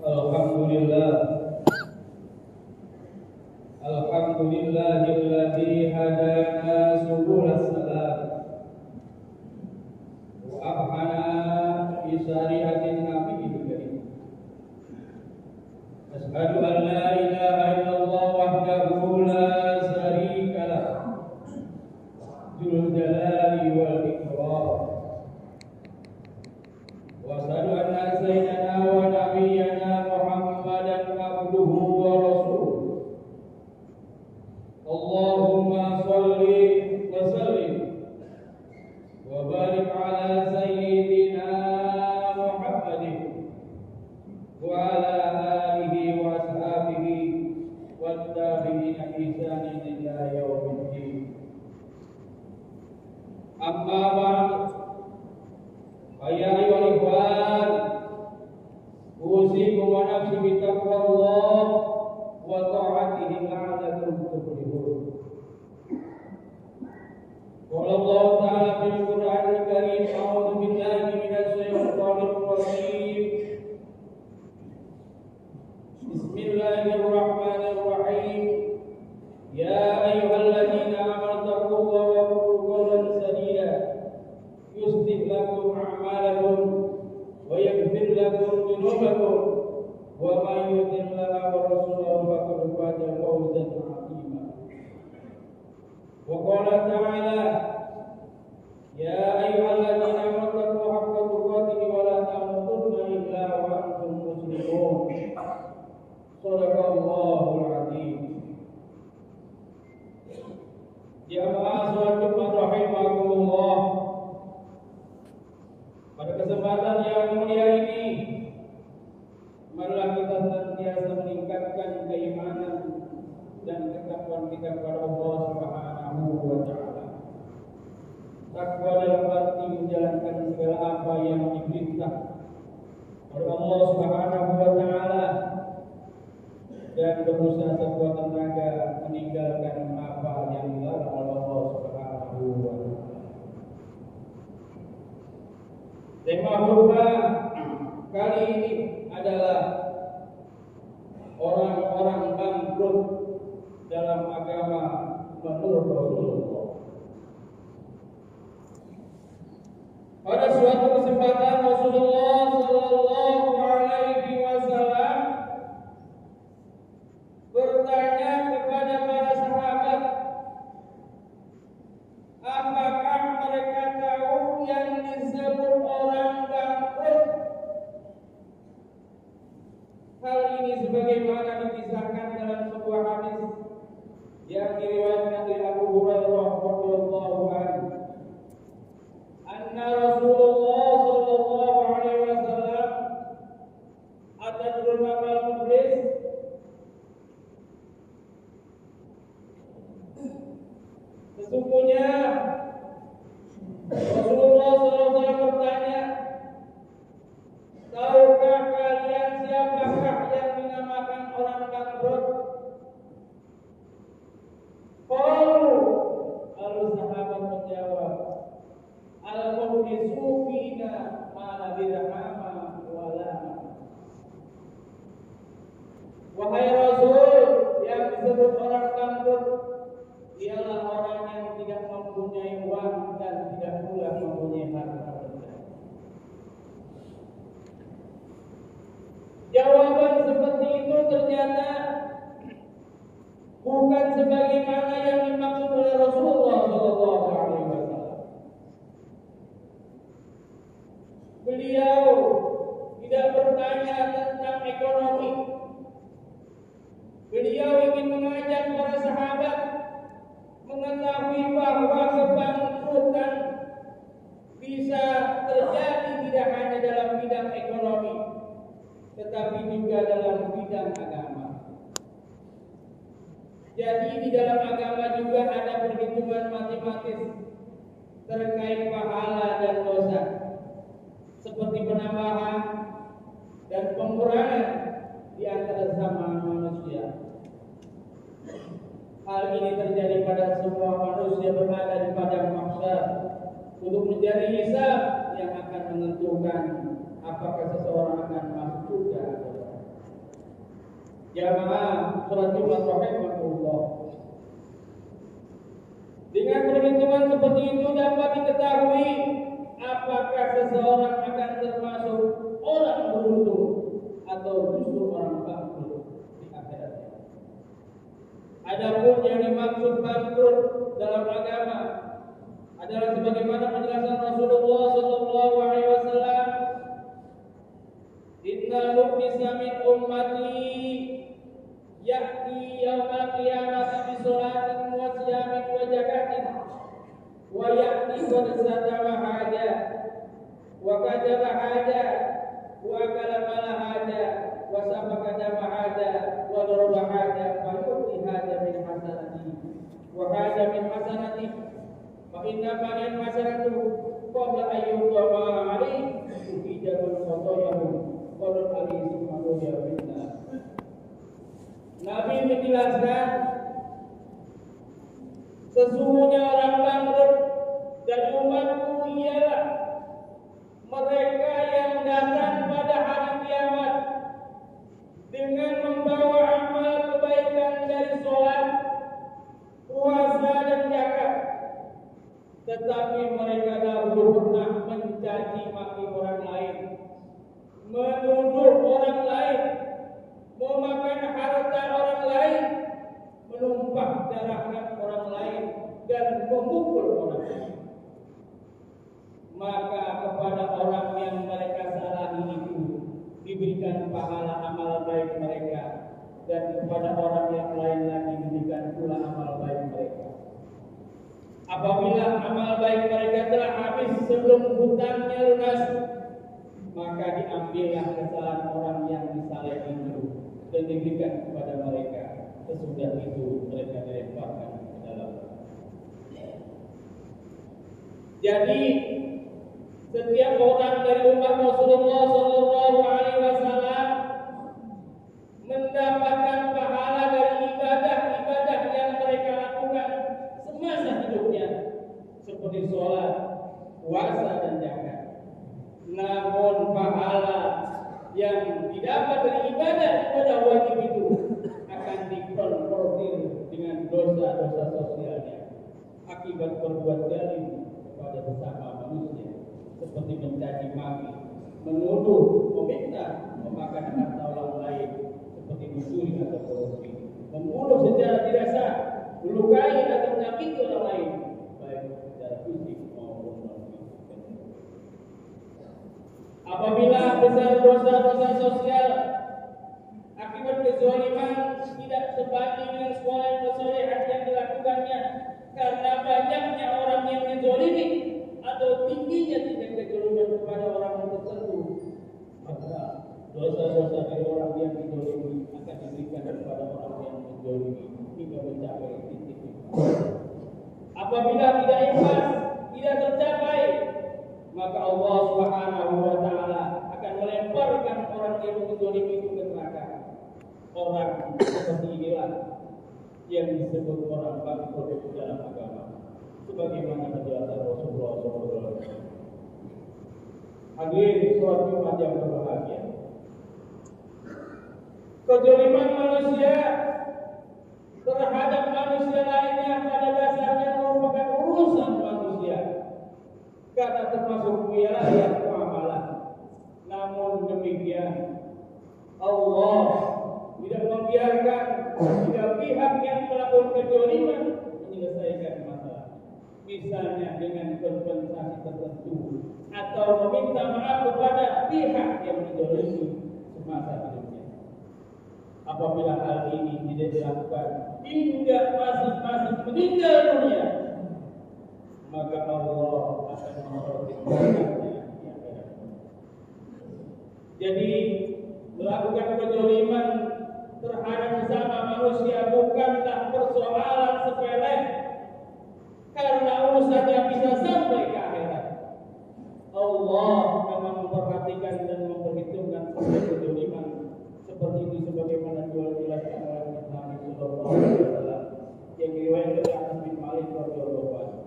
Alhamdulillah, Alhamdulillahilladzi hadana subulas salam wa afhana bi syariatin nabiyil karim. Asyhadu an la ilaha illallah wahdahu la syarika lah, dzul jalali wal ikram. Wa asyhadu anna sayyidana wa nabiyyana Muhammadan abduhu wa rasuluh. Allahumma sholli wa sallim wa barik ala sayyidina Muhammadin wa ala alihi wa ashabihi wa tabi'ina ihsanin ila yaumiddin. Amma ba'd, ya ayyuhal ikhwan, usikum wa nafsi bi taqwallah wa ta'atihi la'allakum tuflihun. Qala Allah ta'ala fil Qur'anil Karim, a'udzu billahi minasy syaithanir rajim. Bismillahirrahmanirrahim. Ya ayyuhalladzina amanu taqullaha wa qulu qawlan sadida yuslih lakum a'malakum wa yaghfir lakum dhunubakum wa may yuti'illah wa rasulahu faqad faza fawzan 'azima. Wa qala ta'ala, ya ayyuhalladzina amanu haqqa tuqatih wa la tamutunna illa wa antum muslimun. Shadaqallahul 'azim. Jamaah salat Jumat rahimakumullah. Pada kesempatan yang mulia ini, marilah kita senantiasa meningkatkan keimanan dan ketakwaan kita kepada Allah Subhanahu wa taala. Takwa dalam arti menjalankan segala apa yang diperintah oleh Allah Subhanahu wa taala dan berusaha sekuat tenaga meninggalkan apa yang dilarang oleh Allah Subhanahu wa taala. Tema khutbah kali ini adalah orang-orang bangkrut dalam agama menurut Rasulullah. Pada suatu kesempatan Rasulullah sallallahu alaihi wasallam bertanya kepada para sahabat, apakah mereka tahu yang disebut orang bangkrut? Hal ini sebagaimana dikisahkan dalam sebuah hadis yang diriwayatkan oleh Abu Hurairah radhiyallahu anhu. Anna Rasulullah sallallahu alaihi wasallam atadruna mal muflis? Sesungguhnya Rasulullah SAW bertanya, tahukah kalian siapakah yang dinamakan orang bangkrut? Qalu, lalu sahabat menjawab, al-muflisu fina ma la dirhama wa la. Wahai Rasul, yang disebut orang bangkrut ialah orang yang tidak mempunyai uang dan tidak pula mempunyai harta benda. Jawaban seperti itu ternyata bukan sebagaimana yang dimaksud oleh Rasulullah sallallahu alaihi wasallam. Beliau tidak bertanya tentang ekonomi. Beliau ingin mengajak para sahabat mengetahui bahwa kebangkrutan bisa terjadi tidak hanya dalam bidang ekonomi, tetapi juga dalam bidang agama. Jadi di dalam agama juga ada perhitungan matematis terkait pahala dan dosa, seperti penambahan dan pengurangan di antara sesama manusia. Hal ini terjadi pada semua manusia berada di padang mahsyar untuk menjadi hisab yang akan menentukan apakah seseorang akan masuk surga atau tidak. Jamaah salat Jumat rahimahullah. Dengan perhitungan seperti itu dapat diketahui apakah seseorang akan termasuk orang beruntung atau justru orang bangkrut di akhiratnya. Adapun yang dimaksud bangkrut dalam agama adalah sebagaimana penjelasan Rasulullah sallallahu alaihi wasallam, "Innal mu'mina min ummati ya'ti yaumal qiyamati bi sholatin wa siyamin wa zakatin wa ya'ti qad satama haja wa kadaba haja wa akala mala haja wa sabaka dama haja wa daraba haja fa yu'ti haja min hasanati wa haja min hasanati fa inna ma'in hasanatu qabla ayyuhuma alaihi tufijatul khotoyahu qala alaihi subhanahu wa ta'ala." Nabi menjelaskan sesungguhnya orang bangkrut dari umatku ialah mereka yang datang pada hari kiamat dengan membawa amal kebaikan dari sholat, puasa dan zakat, tetapi mereka dahulu pernah mencaci maki orang lain, menuduh orang lain, memakan harta orang lain, menumpah darahkan orang lain, dan memukul orang lain. Maka kepada orang yang mereka salahi itu diberikan pahala amal baik mereka, dan kepada orang yang lain lagi diberikan pula amal baik mereka. Apabila amal baik mereka telah habis sebelum hutangnya lunas, maka diambillah kesalahan orang yang disalahi itu dan diberikan kepada mereka. Sesudah itu mereka dilemparkan ke dalam. Jadi setiap orang dari umat Rasulullah sallallahu alaihi wasallam mendapatkan pahala dari ibadah-ibadah yang mereka lakukan semasa hidupnya, seperti sholat, puasa dan zakat. Namun pahala yang didapat dari ibadah wajib itu akan dikonfrontir dengan dosa-dosa sosialnya akibat berbuat zalim kepada sesama manusia, seperti mencaci maki, menuduh, meminta, memakan harta orang lain, seperti mencuri atau korupsi, membunuh secara tidak sah, melukai atau menyakiti orang lain, baik secara fisik maupun non-fisik. Apabila besar dosa-dosa sosial akibat kezaliman tidak sebanding dengan kesolehan yang dilakukannya, karena banyaknya orang yang dizalimi atau tingginya tingkat kezaliman kepada orang tertentu, maka dosa-dosa dari orang yang dizalimi akan diberikan kepada orang yang dizalimi hingga mencapai titik. Apabila tidak ikhlas, tidak tercapai, maka Allah Subhanahu wa ta'ala akan melemparkan orang yang menzalimi itu ke neraka. Orang seperti inilah yang disebut orang bangkrut dalam agama, sebagaimana penjelasan Rasulullah SAW. Hadirin sholat Jumat yang berbahagia, kezaliman manusia terhadap manusia lainnya pada dasarnya merupakan urusan manusia, karena termasuk wilayah muamalah. Namun demikian, Allah tidak membiarkan tiga pihak yang melakukan kezaliman menyelesaikan masalah, misalnya dengan kompensasi tertentu atau meminta maaf kepada pihak yang dizalimi semasa hidupnya. Apabila hal ini tidak dilakukan hingga masing-masing meninggal dunia, maka Allah akan memperhatikannya. Jadi melakukan kezaliman terhadap sesama manusia bukanlah persoalan sepele, karena urusannya bisa sampai ke akhirat. Allah memang memperhatikan dan memperhitungkan setiap kezaliman seperti itu, sebagaimana dijelaskan oleh Nabi sallallahu alaihi wasallam yang diriwayatkan oleh Anas bin Malik radhiyallahu anhu.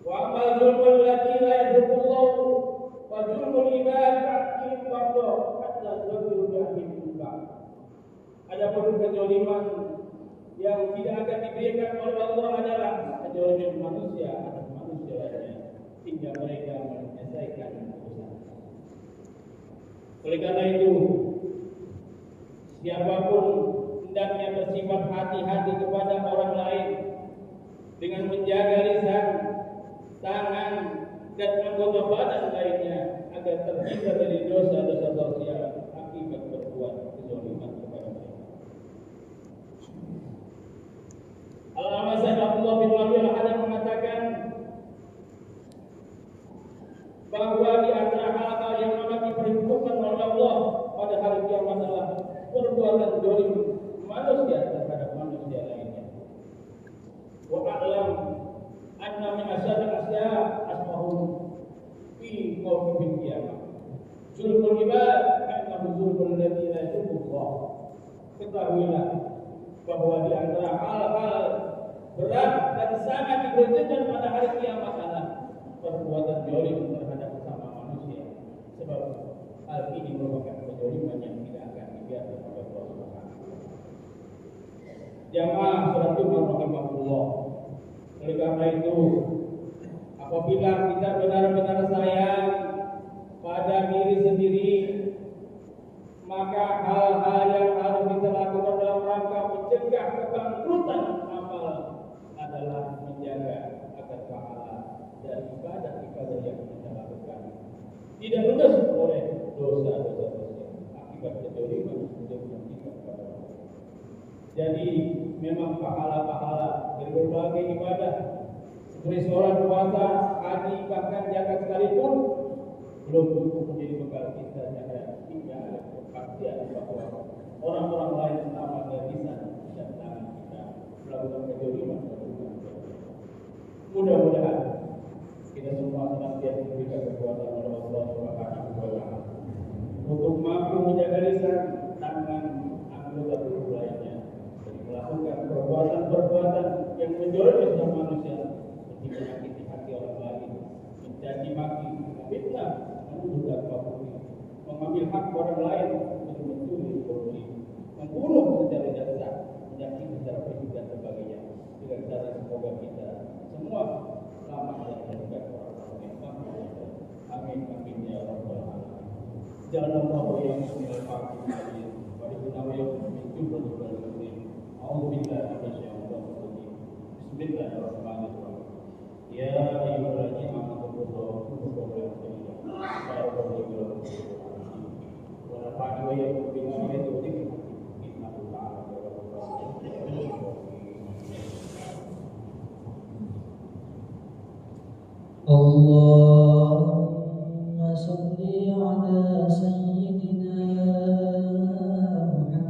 Wa amal zulmul lati la yadhurullahu wa zulmul ibad fa'il fardhu hatta Adapun kezaliman yang tidak akan diberikan oleh Allah adalah kezaliman manusia atas manusia lainnya hingga mereka menyelesaikan urusan. Oleh karena itu, siapapun hendaknya bersifat hati-hati kepada orang lain dengan menjaga lisan, tangan, dan anggota badan lainnya agar terhindar dari dosa-dosa sosial akibat berbuat kezaliman kepada mereka. Al-Allamah Abdullah bin Wahid Al-Haddad mengatakan bahwa di antara hal-hal yang akan diperhitungkan oleh Allah pada hari kiamat adalah perbuatan zalim manusia terhadap manusia lainnya. Wa a'lam anna min asyad al-asya asmahum fi mawqifil qiyamah. Zulmul ibad ka'annahu zulmul ladzi la yuhibbu. Ketahuilah bahwa di antara hal-hal berat dan sangat diperhitungkan pada hari kiamat adalah perbuatan zalim terhadap sesama manusia. Sebab hal ini merupakan kezaliman yang tidak akan dibiarkan oleh Allah Subhanahu wa taala. Jamaah sholatul rahimahullah. Oleh karena itu, apabila kita benar-benar sayang pada diri sendiri, maka hal-hal yang harus kita lakukan dalam rangka mencegah kebangkrutan amal adalah menjaga agar pahala dan ibadah-ibadah yang kita lakukan tidak ludes oleh dosa-dosa akibat kezaliman yang kita lakukan. Jadi memang pahala-pahala dari berbagai ibadah seperti sholat, puasa, haji, bahkan zakat sekalipun belum cukup menjadi bekal kita hingga ada kepastian bahwa orang-orang lain sama lisan dan tangan kita melakukan kezaliman. Mudah-mudahan kita semua senantiasa diberikan kekuatan oleh Allah Subhanahu wa taala untuk mampu menjaga lisan, tangan, anggota tubuh lainnya dan melakukan perbuatan-perbuatan yang menjolimi sesama manusia seperti menyakiti hati orang lain, mencaci maki, fitnah, menuduh apapun, mengambil hak orang lain untuk mencuri, korupsi, membunuh secara tidak sah, menyakiti secara fisik dan sebagainya. Dengan cara semoga kita semua selamat dan terhindar orang-orang yang mampu. Amin amin ya rabbal alamin. Jazakallahu ya muslimil faqih wa lillahi wa min jumlatil muslimin. A'udzu billahi minasyaitonir rajim. Bismillahirrahmanirrahim. Ya ayyuhalladzina amanu taqullaha wa nafa'ani wa iyyakum bima yadhkuru innahu ta'ala Allahumma salli ala sayyidina Muhammad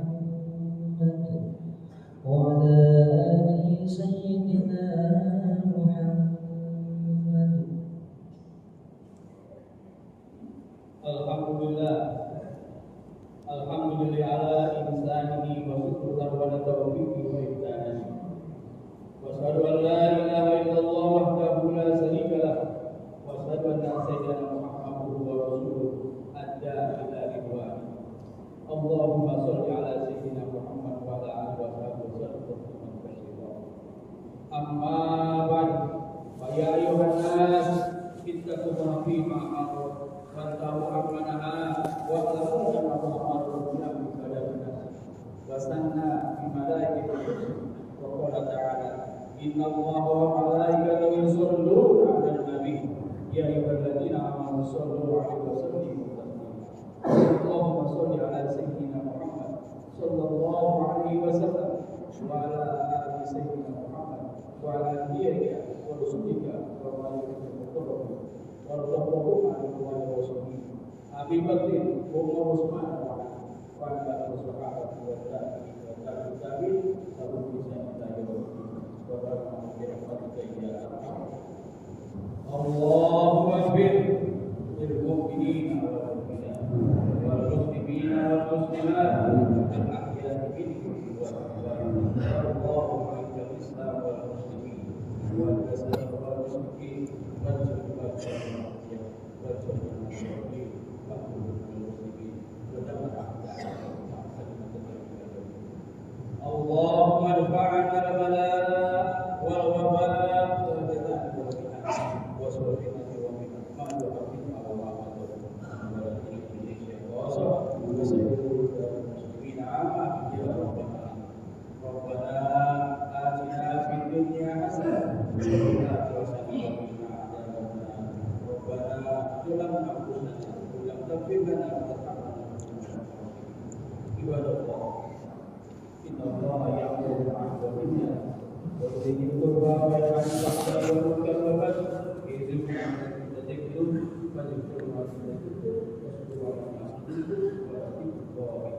wa ala ali sayyidina Muhammad. Alhamdulillah ala insanihi wa syukur wa tawfiqi wa ihsanihi. Wa asyhadu an la ilaha illallah wahdahu la syarika lah. Wa asyhadu anna sayyidana Muhammadan wa rasuluhu adda ila ridwan. Allahumma shalli ala sayyidina Muhammad wa ala alihi wa sahbihi wasallam katsiran. Amma ba'd. Fa ya ayyuhan nas ittaqu rabbi ma'amr wa tahu amanaha wa tahu anna Muhammadan rasulullah wa sanna bi malaikatihi wa qala ta'ala inna Allaha wa malaikatahu yusholluna 'alan nabi ya ayyuhalladzina amanu shollu 'alaihi wa sallimu taslima. Allahumma sholli 'ala sayyidina Muhammad sallallahu alaihi wasallam wa 'ala ali sayyidina Muhammad wa 'ala alihi wa rasulika wa malaikatihi wa rahmatullahi wa barakatuh. Abi Bakr wa Umar Utsman wa ala sahabati wa tabi'in sabun bisa kita Allahu akbar lil mu'minina wal mu'minat wal muslimina wal muslimat al ahya'i minhum wa Allahu akbar Islam wal muslimin wal jasad wal musyrikin wal jannah wal jannah والمسلمين عامة يا رب العالمين. ربنا آتنا في الدنيا حسنة وفي الآخرة حسنة وقنا عذاب النار. ربنا ظلمنا أنفسنا وإن لم تغفر لنا وترحمنا عباد الله إن الله يأمر بالعدل والإحسان ويؤتي القربى وينهى عن الفحشاء والمنكر والبغي يعظكم لعلكم تذكرون فاذكروا ما تذكرون واذكروا ما تذكرون وأطيعوا الله